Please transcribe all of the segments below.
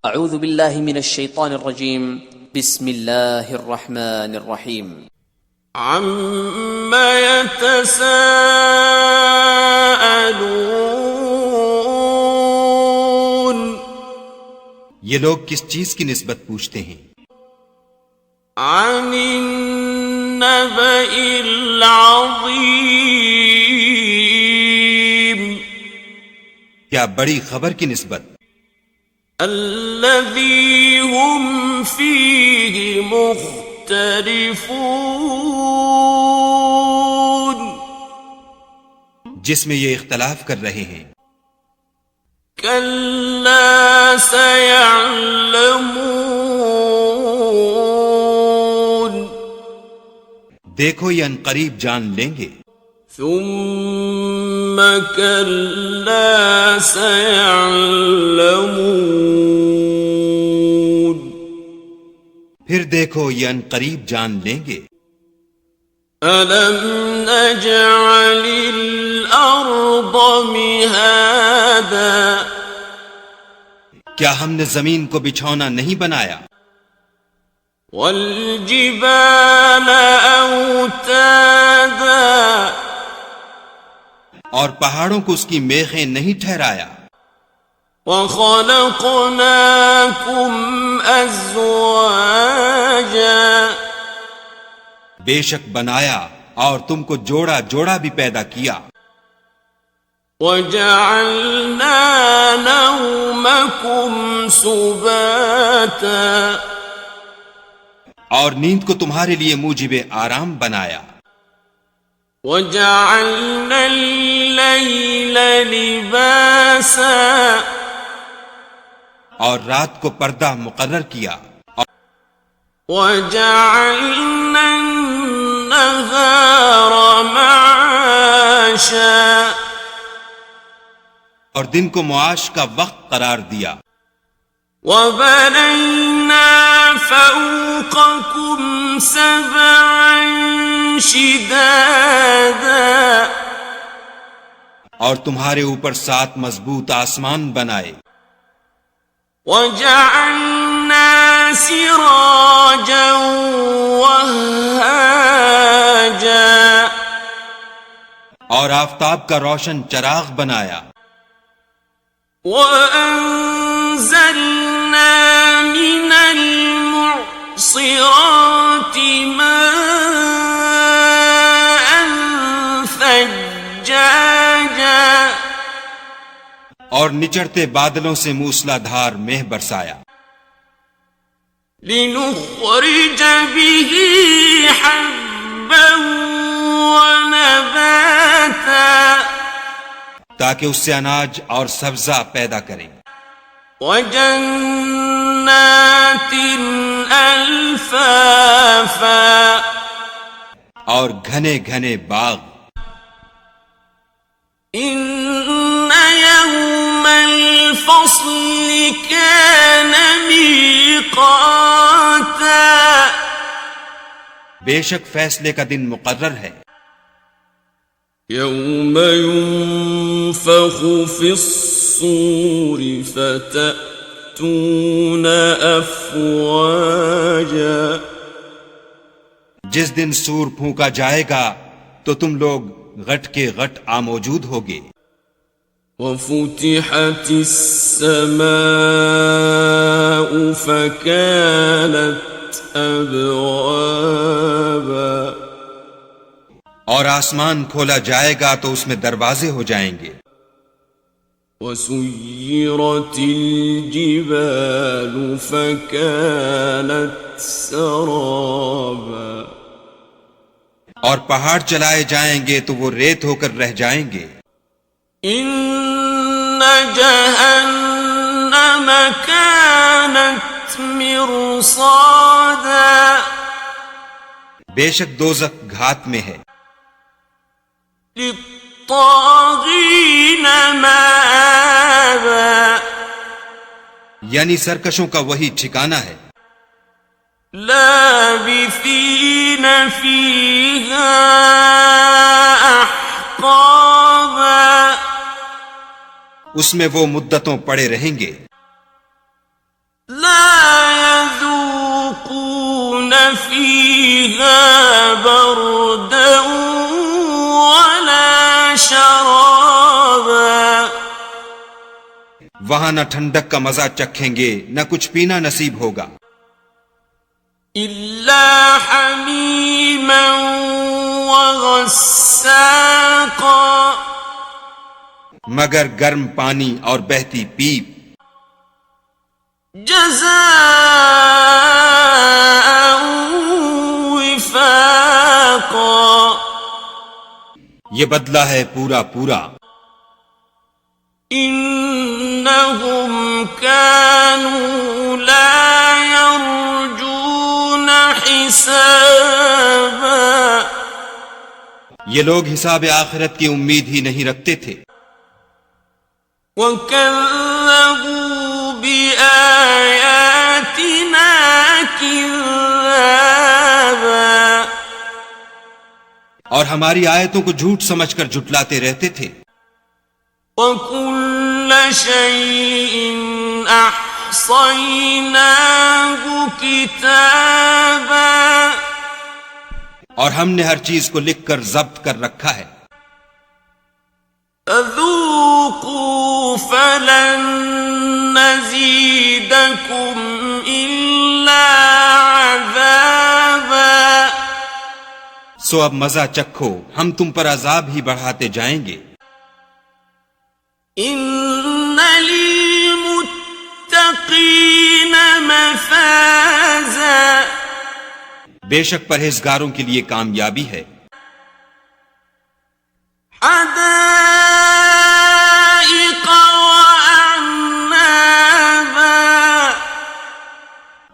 اعوذ باللہ من الشیطان الرجیم بسم اللہ الرحمن الرحیم عَمَّ يَتَسَاءَلُونَ یہ لوگ کس چیز کی نسبت پوچھتے ہیں؟ عَنِ النَّبَإِ الْعَظِيمِ کیا بڑی خبر کی نسبت؟ الَّذِي هُمْ فِيهِ مُخْتَلِفُونَ جس میں یہ اختلاف کر رہے ہیں۔ كَلَّا سَيَعْلَمُونَ دیکھو یہ عنقریب جان لیں گے۔ ثُمَّ كَلَّا سَيَعْلَمُونَ پھر دیکھو یہ عنقریب جان لیں گے۔ أَلَمْ نَجْعَلِ الْأَرْضَ مِهَادًا کیا ہم نے زمین کو بچھونا نہیں بنایا؟ وَالْجِبَالَ أَوْتَادًا اور پہاڑوں کو اس کی میخیں نہیں ٹھہرایا؟ وَخَلَقْنَاكُمْ أَزْوَاجًا بے شک بنایا اور تم کو جوڑا جوڑا بھی پیدا کیا۔ وَجَعَلْنَا نَوْمَكُمْ سُبَاتًا اور نیند کو تمہارے لیے موجب آرام بنایا۔ وَجَعَلْنَا اللَّيْلَ لِبَاسًا اور رات کو پردہ مقرر کیا۔ وَجَعَلْنَا النَّهَارَ مَعَاشًا اور دن کو معاش کا وقت قرار دیا۔ وَبَنَيْنَا فَوْقَكُمْ سَبْعًا شِدَادًا اور تمہارے اوپر 7 مضبوط آسمان بنائے۔ وَجَعَلْنَا سِرَاجًا وَهَّاجًا اور آفتاب کا روشن چراغ بنایا۔ وَأَنزَلْنَا مِنَ الْمُعْصِرَاتِ مَاءً ثَجَّاجًا اور نچڑتے بادلوں سے موسلا دھار مہ برسایا۔ لِنُخْرِجَ بِهِ حَبًّا وَنَبَاتًا تاکہ اس سے اناج اور سبزہ پیدا کریں۔ وَجَنَّاتٍ أَلْفَافًا اور گھنے گھنے باغ۔ إِنَّ يَوْمَ الْفَصْلِ كَانَ مِيقَاتًا بے شک فیصلے کا دن مقرر ہے۔ يَوْمَ يُنفَخُ فِي الصُّورِ فَتَأْتُونَ أَفْوَاجًا جس دن سور پھونکا جائے گا تو تم لوگ غٹ کے غٹ موجود ہوگے۔ وَفُتِحَتِ السَّمَاءُ فَكَانَتْ أَبْوَابًا اور آسمان کھولا جائے گا تو اس میں دروازے ہو جائیں گے۔ وَسُيِّرَتِ الْجِبَالُ فَكَانَتْ سَرَابًا اور پہاڑ چلائے جائیں گے تو وہ ریت ہو کر رہ جائیں گے۔ إِنَّ جَهَنَّمَ كَانَتْ مِرْصَادًا بے شک دوزخ گھات میں ہے۔ لِلطَّاغِينَ مَآبًا یعنی سرکشوں کا وہی ٹھکانہ ہے۔ لَابِثِينَ فِيهَا أَحْقَابًا اس میں وہ مدتوں پڑے رہیں گے۔ وہاں نہ ٹھنڈک کا مزہ چکھیں گے نہ کچھ پینا نصیب ہوگا، إلا حميما وغساقا، مگر گرم پانی اور بہتی پیپ، جزاء وفاقا، یہ بدلہ ہے پورا پورا۔ إنهم كانوا لا يرجون حسابا، یہ لوگ حساب آخرت کی امید ہی نہیں رکھتے تھے، وكذبوا بآياتنا كذابا، اور ہماری آیتوں کو جھوٹ سمجھ کر جھٹلاتے رہتے تھے، وكل شيء أحصيناه كتابا، اور ہم نے ہر چیز کو لکھ کر ضبط کر رکھا ہے، فذوقوا فلن نزيدكم إلا عذابا، سو اب مزہ چکھو، ہم تم پر عذاب ہی بڑھاتے جائیں گے۔ إن للمتقين مفازا، بے شک پرہیزگاروں کے لیے کامیابی ہے، حدائق وأعنابا،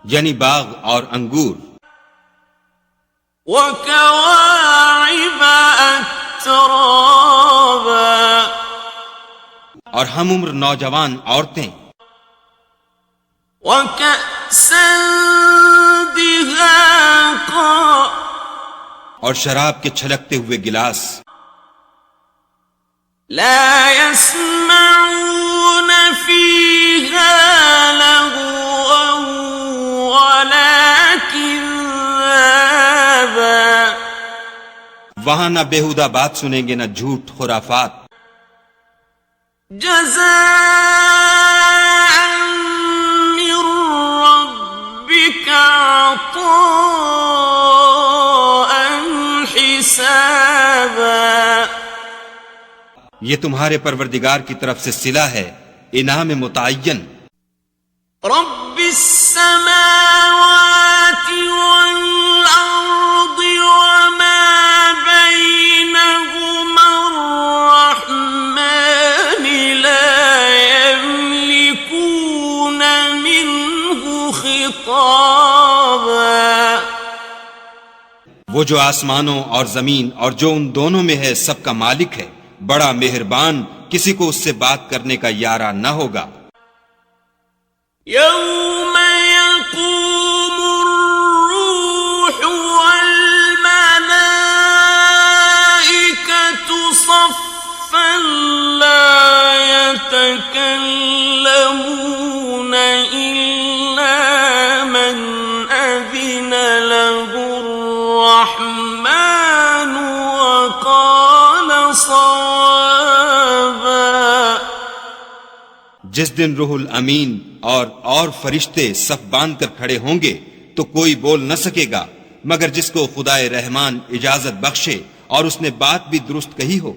یعنی باغ اور انگور، وكواعب أترابا، اور ہم عمر نوجوان عورتیں، وكأسا دهاقا، اور شراب کے چھلکتے ہوئے گلاس، لا يسمعون فيها لغوا ولا كذابا، وہاں نہ بےہودہ بات سنیں گے نہ جھوٹ خرافات، جزاء من ربك عطاء حسابا، یہ تمہارے پروردگار کی طرف سے صلہ ہے، انعام متعین۔ رب السماوات والأرض وما بينهما الرحمن لا يملكون منه خطابا، وہ جو آسمانوں اور زمین اور جو ان دونوں میں ہے سب کا مالک ہے، بڑا مہربان، کسی کو اس سے بات کرنے کا یارہ نہ ہوگا۔ يوم يقوم الروح والملائكة صفا لا يتكلمون إلا من أذن له الرحمن وقال صوابا، جس دن روح الامین اور فرشتے صف باندھ کر کھڑے ہوں گے تو کوئی بول نہ سکے گا مگر جس کو خدائے رحمان اجازت بخشے اور اس نے بات بھی درست کہی ہو۔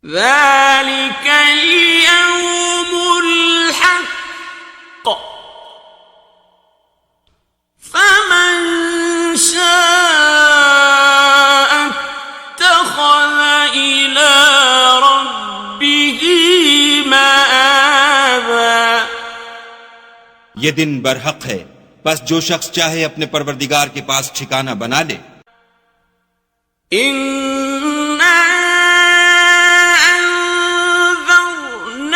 ذلك اليوم الحق فمن شاء اتخذ إلى ربه مآبا، یہ دن برحق ہے، بس جو شخص چاہے اپنے پروردگار کے پاس ٹھکانہ بنا لے۔ إنا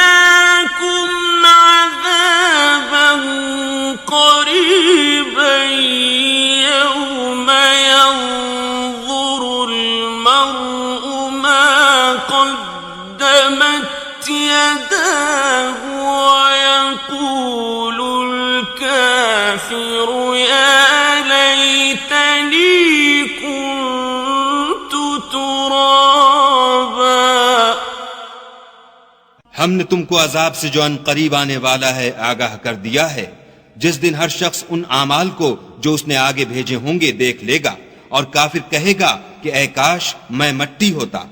أنذرناكم عذابا قريبا يوم ينظر المرء ما قدمت يداه ويقول الكافر يا ليتني كنت ترابا، ہم نے تم کو عذاب سے جو ان قریب آنے والا ہے آگاہ کر دیا ہے، جس دن ہر شخص ان اعمال کو جو اس نے آگے بھیجے ہوں گے دیکھ لے گا، اور کافر کہے گا کہ اے کاش میں مٹی ہوتا۔